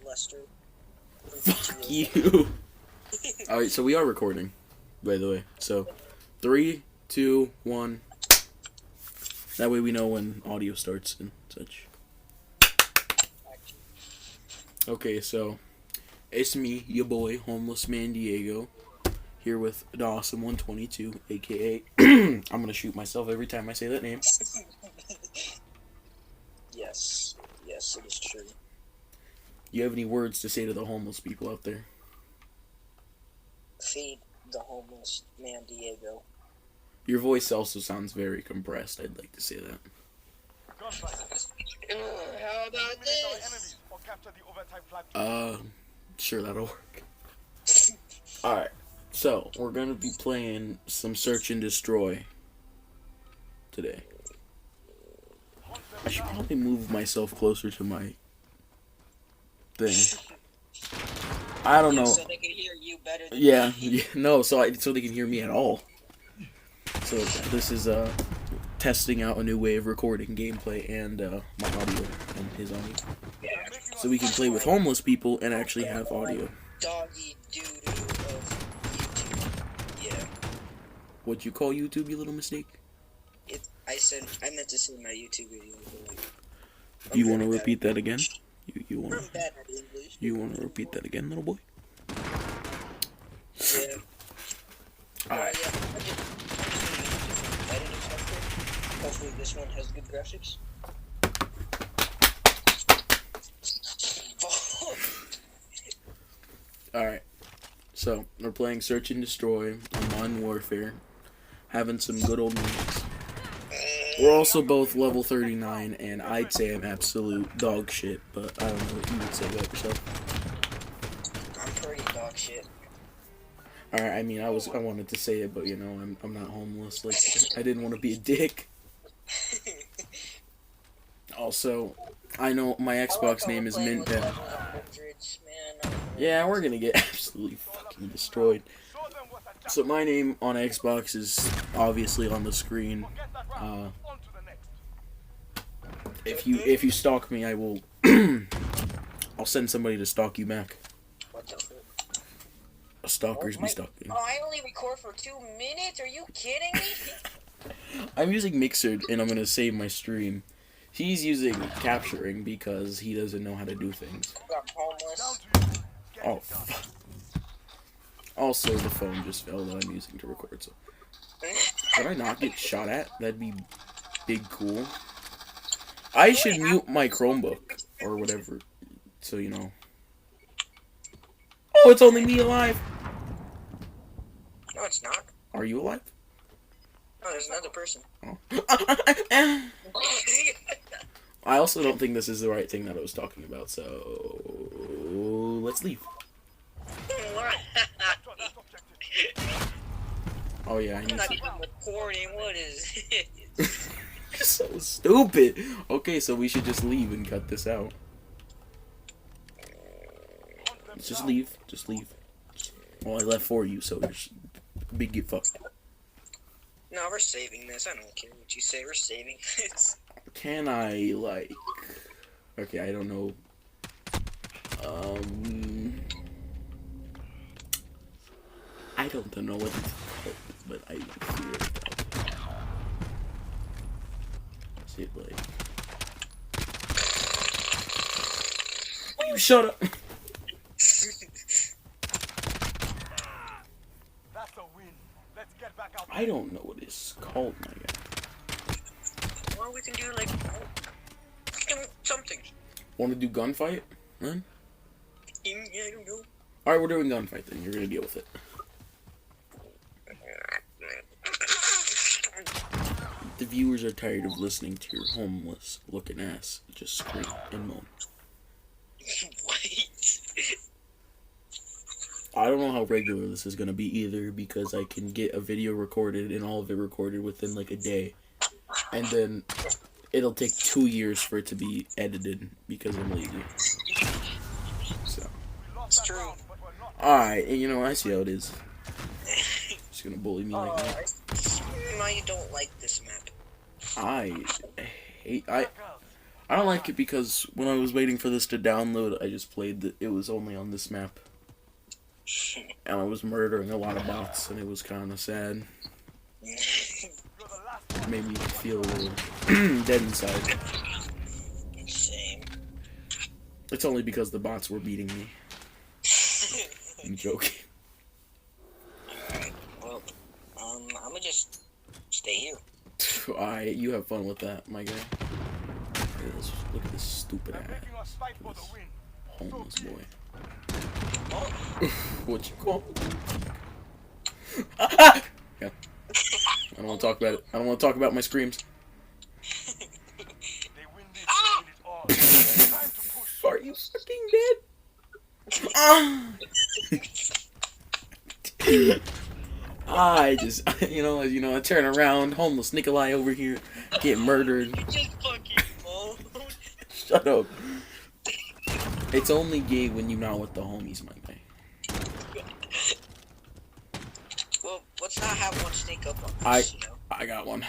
Lester. Fuck you. Alright, so we are recording, by the way. So, 3, 2, 1. That way we know when audio starts and such. Okay, so, it's me, your boy, Homeless Man Diego, here with Dawson122, aka, I'm gonna shoot myself every time I say that name. Yes, it is true. You have any words to say to the homeless people out there? Feed the homeless man Diego. Your voice also sounds very compressed, I'd like to say that. How about this? Sure, that'll work. Alright, so, we're gonna be playing some Search and Destroy today. I should probably move myself closer to my thing. I don't know. So they can hear you better than Yeah, no, so they can hear me at all. So this is testing out a new way of recording gameplay and my audio and his audio, so we can play with homeless people and actually have audio. Doggy doo-doo of YouTube. Yeah. What'd you call YouTube, you little mistake? I meant to say my YouTube video. But like, You want to repeat that again? You want I'm bad at English. You want to repeat that again, little boy? Yeah. Alright. Yeah. I'm just using editing software. Hopefully this one has good graphics. Alright. So, we're playing Search and Destroy on Modern Warfare. Having some good old memes. We're also both level 39, and I'd say I'm absolute dog shit, but I don't know what you would say about yourself. I'm pretty dog shit. Alright, I mean, I wanted to say it, but you know, I'm not homeless. Like, I didn't want to be a dick. Also, I know my Xbox name is Mintbet. Yeah, we're gonna get absolutely fucking destroyed. So my name on Xbox is obviously on the screen. If you stalk me, I will. I'll send somebody to stalk you back. Stalkers be stalking. Oh, I only record for 2 minutes? Are you kidding me? I'm using Mixer, and I'm gonna save my stream. He's using capturing because he doesn't know how to do things. I'm homeless. Oh, fuck. Also, the phone just fell that I'm using to record, so... Could I not get shot at? That'd be big cool. I should mute my Chromebook, or whatever, so you know. Oh, it's only me alive! No, it's not. Are you alive? No, there's another person. Oh. I also don't think this is the right thing that I was talking about, so... Let's leave. Oh yeah, I I'm need not to... even recording. What is it? So stupid. Okay, so we should just leave and cut this out. Let's just leave. Just leave. Well, I left for you, so there's big get fucked. No, we're saving this. I don't care what you say. We're saving this. Can I, like... Okay, I don't know. I don't know what it's called, but I feel it. Is it like... Will you shut up? I don't know what it's called, my guy. Well, we can do like something. Want to do gunfight, man? Yeah, I don't know. Alright, we're doing gunfight then. You're gonna deal with it. The viewers are tired of listening to your homeless looking ass just scream and moan. Wait. I don't know how regular this is gonna be either, because I can get a video recorded and all of it recorded within like a day. And then it'll take 2 years for it to be edited because I'm lazy. So. It's true. Alright, you know, I see how it is. Just gonna bully me like that. Why you don't like this map? I I don't like it because when I was waiting for this to download, I just played it was only on this map. And I was murdering a lot of bots, and it was kind of sad. It made me feel a little dead inside. Same. It's only because the bots were beating me. I'm joking. Alright, well, I'm gonna just stay here. Alright, you have fun with that, my guy. Look at this stupid ass. This homeless boy. What you call? Yeah. I don't want to talk about it. I don't want to talk about my screams. Are you fucking dead? I just, I turn around, homeless Nikolai over here, get murdered. Just fucking mode. Shut up. It's only gay when you're not with the homies, my guy. Well, let's not have one sneak up on us, I got one.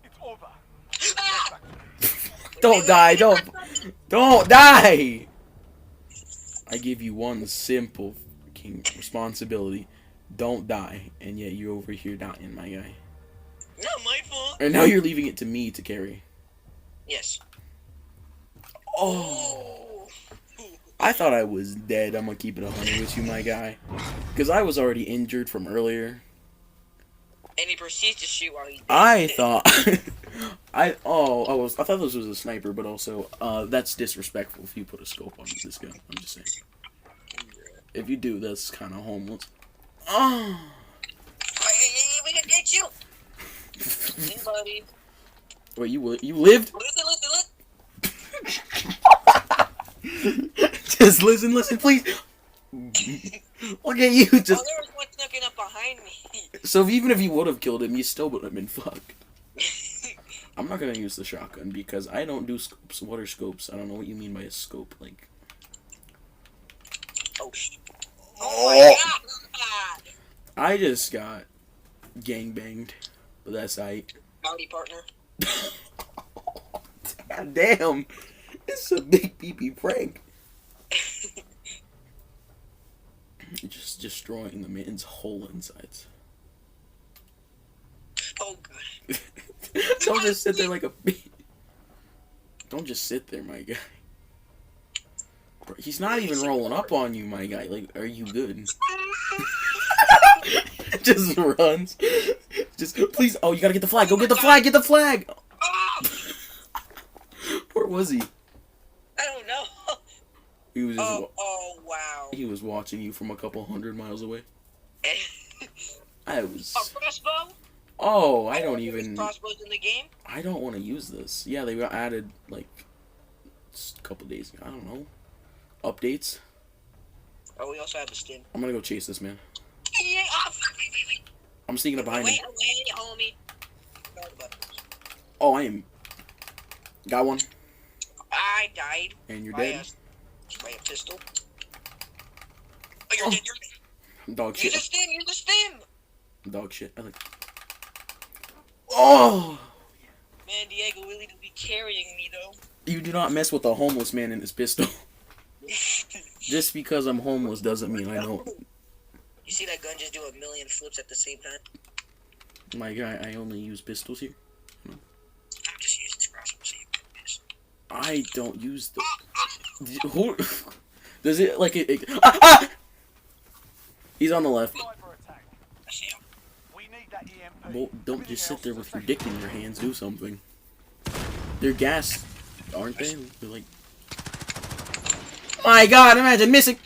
It's over. Ah! Don't die, don't die! I give you one simple fucking responsibility. Don't die, and yet you're over here dying, my guy. Not my fault. And now you're leaving it to me to carry. Yes. Oh. I thought I was dead. I'm gonna keep it 100 with you, my guy. Because I was already injured from earlier. And he proceeds to shoot while he's dead. I thought... I thought this was a sniper, but also, that's disrespectful if you put a scope on this gun. I'm just saying. If you do, that's kind of homeless. Oh. Hey, we can get you. Hey, buddy. Wait, you lived? Listen. Just listen, please. Look at you, just. Oh, there was one snugging up behind me. So even if you would have killed him, you still would have been fucked. I'm not gonna use the shotgun because I don't do scopes. What are scopes? I don't know what you mean by a scope. Like. Oh shit. Oh. My God. I just got gangbanged, but that's aight. Howdy, partner. God damn, it's a big PP prank. Just destroying the man's whole insides. Oh god. Don't just sit there like a bee. Don't just sit there, my guy. Bro, he's not even rolling up on you, my guy. Like, are you good? Just runs. Just, please. Oh, you gotta get the flag. Go get the flag. Get the flag. Where was he? I don't know. He was just. Oh wow. He was watching you from a couple 100 miles away. I was. A crossbow? Oh, I don't even. Crossbows in the game? I don't want to use this. Yeah, they got added like a couple days ago. I don't know. Updates. Oh, we also have a stim. I'm gonna go chase this man. Yeah, oh, wait. I'm sneaking up behind him. Wait, homie. Oh, I am. Got one. I died. And you're by dead. By a pistol. Oh, you're dead. You're dead. Dog Use shit. a stim. Use a stim. Dog shit. I like. Oh! Man, Diego really do be carrying me though. You do not mess with a homeless man and his pistol. Just because I'm homeless doesn't mean I don't. You see that gun just do a million flips at the same time? My guy, I only use pistols here. I'm just using this crossbow so you can miss. I don't use the. Who? Does it like it? Ah! He's on the left. Sniper attack. I see him. We need that EMP. Well, don't just sit there with your dick in your hands. Do something. They're gassed, aren't they? They're like. My God! Imagine missing.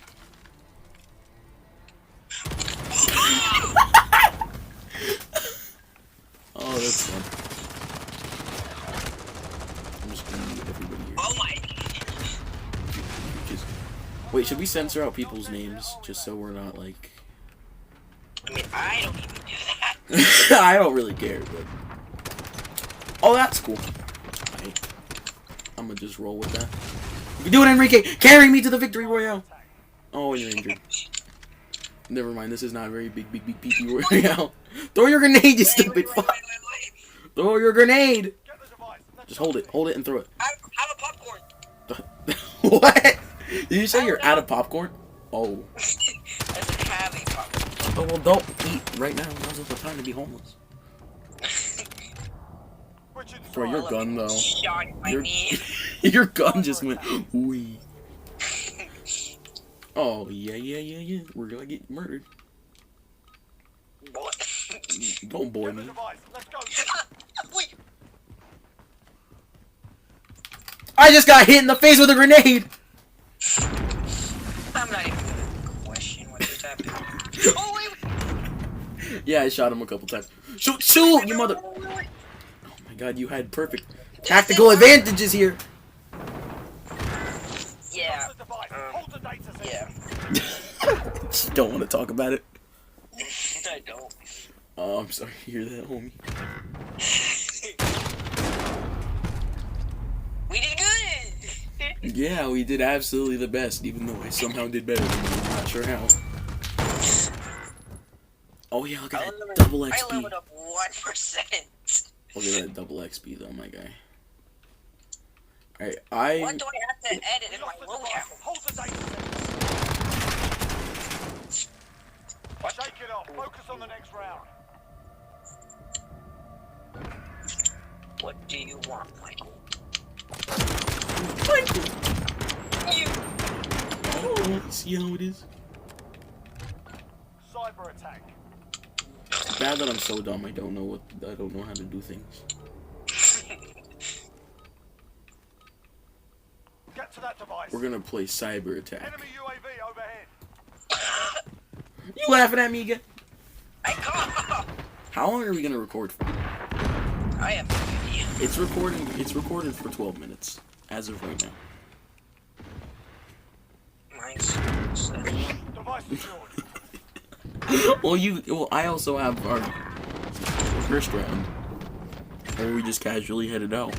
Oh, that's fun. I'm just gonna mute everybody here. Oh my. Wait, should we censor out people's names just so we're not like? I mean, I don't even do that. I don't really care, but. Oh, that's cool. I'm gonna just roll with that. You do it, Enrique! Carry me to the victory royale! Oh, you're injured. Never mind, this is not a very big PP royale. Throw your grenade, you stupid fuck! Wait. Throw your grenade! Get the device. Just hold it and throw it. I have a popcorn. What? Did you say you're out of popcorn? Oh. I said have a popcorn. Oh, well, don't eat right now. Now's not the time to be homeless. Switching Bro, your sides. gun, though. Shot in my Your, knee. your gun just went, wee. Oh, yeah. We're gonna get murdered. What? Don't boy Get the me. device. Let's go. Wait. I just got hit in the face with a grenade! I'm not even gonna question what just happened. Oh, wait. Yeah, I shot him a couple times. Shoot, you mother... Oh my god, you had perfect tactical advantages here. Yeah. The device. Hold the data set. Yeah. Just don't want to talk about it. I don't. Oh, I'm sorry to hear that, homie. We did good. Yeah, we did absolutely the best, even though I somehow did better than you. I'm not sure how. Oh yeah, look at that double I XP. leveled up 1%. Look at that double XP though, my guy. Alright, What do I have to edit in my Lost the device. loadout? Hold the data set. Shake it off. Focus on the next round. What do you want, Michael? You. Oh, see how it is? Cyber attack. It's bad that I'm so dumb. I don't know how to do things. Get to that device. We're gonna play cyber attack. Enemy UAV overhead. You laughing at me again? I got. How long are we gonna record for? I have no idea. It's recorded for 12 minutes as of right now. Mine's 7. Device secured. Well, I also have our first round, or we just casually headed out.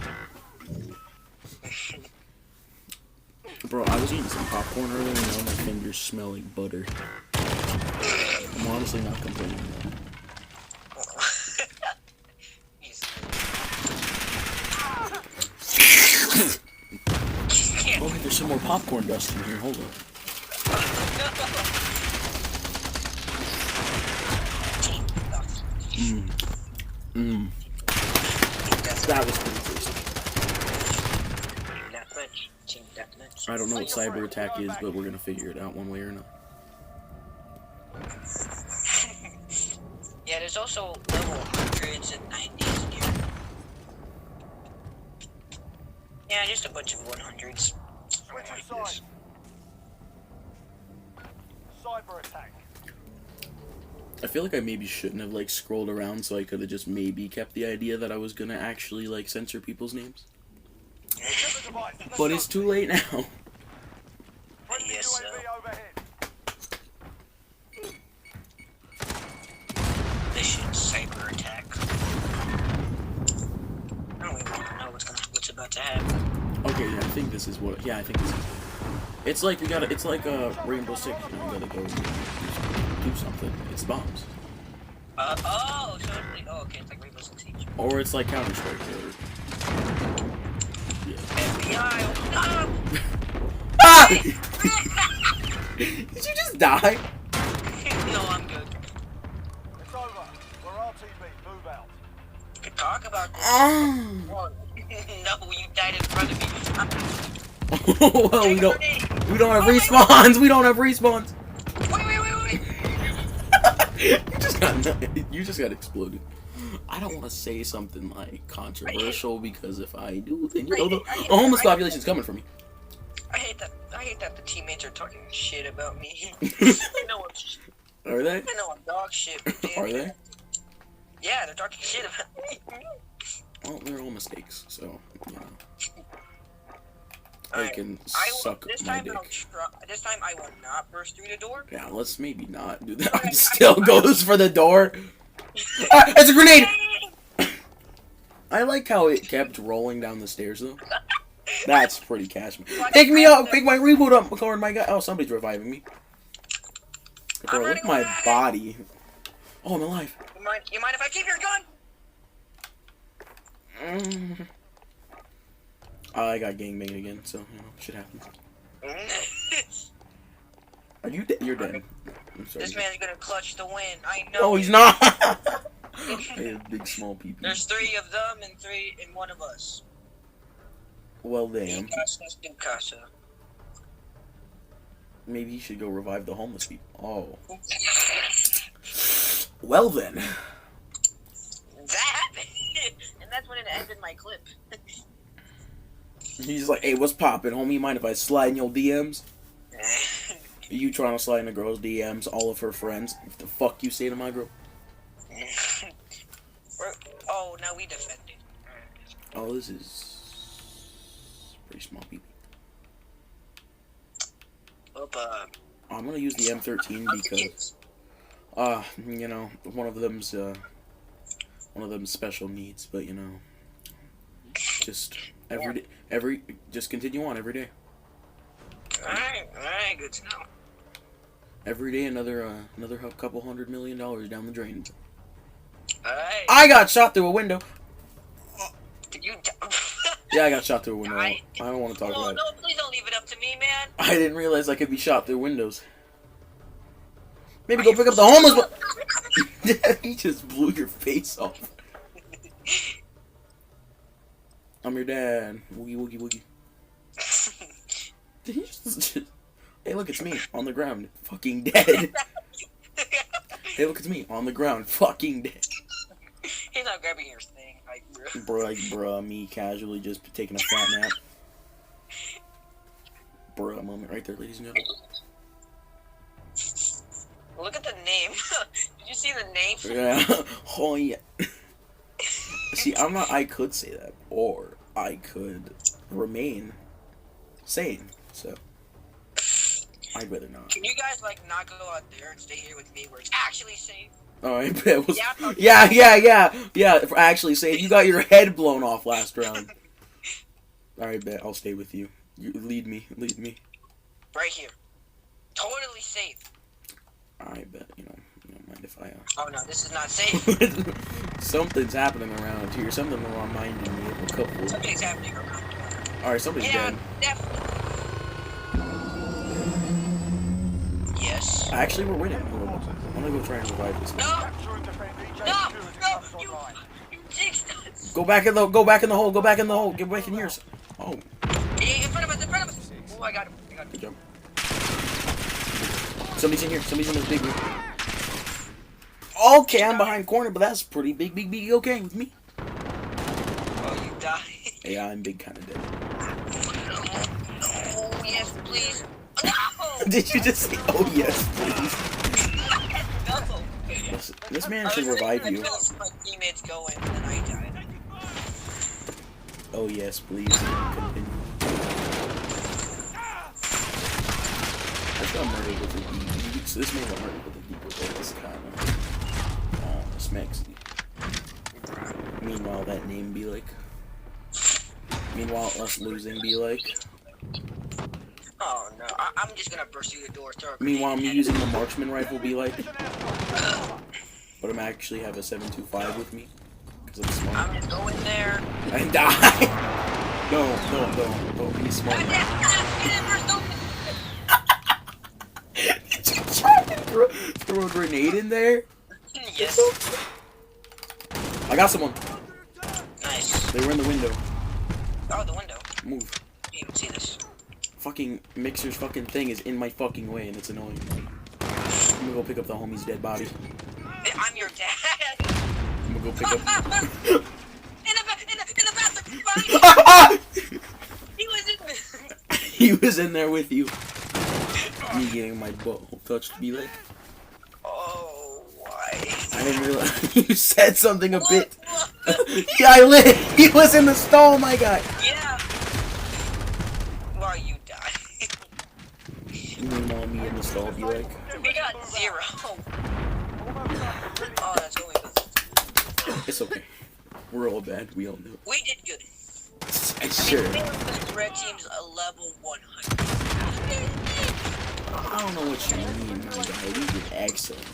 Bro, I was eating some popcorn earlier, and now my fingers smell like butter. I'm honestly not complaining. Oh, hey, there's some more popcorn dust in here. Hold up. That was pretty tasty. I don't know what cyber attack is, but we're gonna figure it out one way or another. Yeah, there's also level 100s and 90s in here. Yeah, just a bunch of 100s. Switching sides. Cyber attack. I feel like I maybe shouldn't have like scrolled around, so I could have just maybe kept the idea that I was gonna actually like censor people's names. Get the device. Let's But go. it's too late now. Friendly Yes, UAV overhead. This shit's cyber attack. I don't even know what's about to happen. Okay, yeah, I think this is what. Yeah, I think this is. It's like we gotta. It's like a Rainbow Six. You know, we gotta go do something. It's bombs. Oh, so it's like, oh, okay, it's like Rainbow Six Siege. Or it's like Counter Strike. Yeah. FBI, open up! Ah! Did you just die? No, I'm good. It's over. We're RTB. Move out. We can talk about this. Oh. Oh, no, you died in front of me. Well, we don't have respawns. We don't have respawns. Wait. You just got exploded. I don't want to say something like controversial because if I do, then you know the homeless population's coming for me. I hate that the teammates are talking shit about me. I know Are they? I'm dog shit. But damn Are it. they? Yeah, they're talking shit about me. Well, they're all mistakes, so you know. They Alright, can I will, suck this my time dick. this time I will not burst through the door. Yeah, let's maybe not do that. He still goes for the door. Ah, it's a grenade! I like how it kept rolling down the stairs, though. That's pretty cash. Pick me up! Pick my reboot up! McCord, my guy. Oh, somebody's reviving me. I'm McCord, look running at my away. body. Oh, I'm alive. You mind if I keep your gun? Oh, I got gangbanged again, so, you know, shit happens. Are you dead? You're dead. I'm sorry. This man's gonna clutch the win. I know. No, he's not. I have big, small people. There's 3 of them and 1 of us. Well, damn. Casa. Maybe he should go revive the homeless people. Oh. Well then. That happened, and that's when it ended my clip. He's like, hey, what's poppin', homie? Mind if I slide in your DMs? You trying to slide in a girl's DMs, all of her friends? What the fuck you say to my girl? Oh, now we defended. Oh, this is pretty small people. I'm gonna use the M13 because, you know, one of them's special needs, but you know, just just continue on every day. Alright, good to know. Every day, another couple $100 million down the drain. Alright. I got shot through a window. Did you Yeah, I got shot through a window. I don't want to talk about it. No, please don't leave it up to me, man. I didn't realize I could be shot through windows. Maybe go pick up the homeless one. He just blew your face off. I'm your dad. Woogie, woogie, woogie. Did he just... Hey, look, it's me on the ground, fucking dead. Hey, look, it's me on the ground, fucking dead. He's not grabbing your thing, like, Bruh, me casually just taking a fat nap. Bruh, moment right there, ladies and gentlemen. Look at the name. Did you see the name? Yeah. Oh, yeah. See, I could say that, or I could remain sane, so I'd rather not. Can you guys, like, not go out there and stay here with me where it's actually safe? Oh, I bet it was... Yeah, actually safe. You got your head blown off last round. Alright, bet, I'll stay with you. You lead me. Right here. Totally safe. I bet, you don't mind if I... Oh, no, this is not safe. Something's happening around here. Something reminding me of a couple. Something's happening around the corner. Alright, somebody's dead. Definitely. Yes. Actually, we're winning. I'm gonna go try and revive this. No! Capture and defend each No! HQ as it No! comes online. You jinxed us! Go back in the hole. Get back in here. Oh, In front of us! Oh, I got him. good job. Somebody's in here. Somebody's in this big room. Okay, I'm behind corner, but that's pretty big okay with me. Oh, you died. Yeah, I'm big kind of dead. Oh, yes, please. No! Did you just say, oh yes, please? No. This man should revive you. My teammates going, and then I died. Oh yes, please. Continue. That's not murder with a D. So this man got murdered with a D, but that's kind of smacks. Meanwhile, that name be like. Meanwhile, us losing be like. Oh no, I'm just gonna burst through the door. Meanwhile, me using the marksman rifle be like. But I'm actually have a 7.25 with me. Because I'm smart. I'm just going there. And die! Don't be smart. Did you try to throw a grenade in there? Yes. I got someone. Nice. They were in the window. Oh, the window. Move. You can see this. Fucking Mixer's fucking thing is in my fucking way and it's annoying. I'm gonna go pick up the homie's dead body. I'm your dad. I'm gonna go pick up. In the bathroom. Behind you. He was in there. He was in there with you. Me getting my butthole touched be like. Oh, why? I didn't realize you said something a bit. Yeah, I lit. He was in the stall, my guy. Yeah. Well, you died. Meanwhile, me in the stall be like. We got 0. Oh, that's going good. It's okay. We're all bad. We all do it. We did good. Sure. I mean, the red team's a level 100. I don't know what you mean, my guy. We did excellent.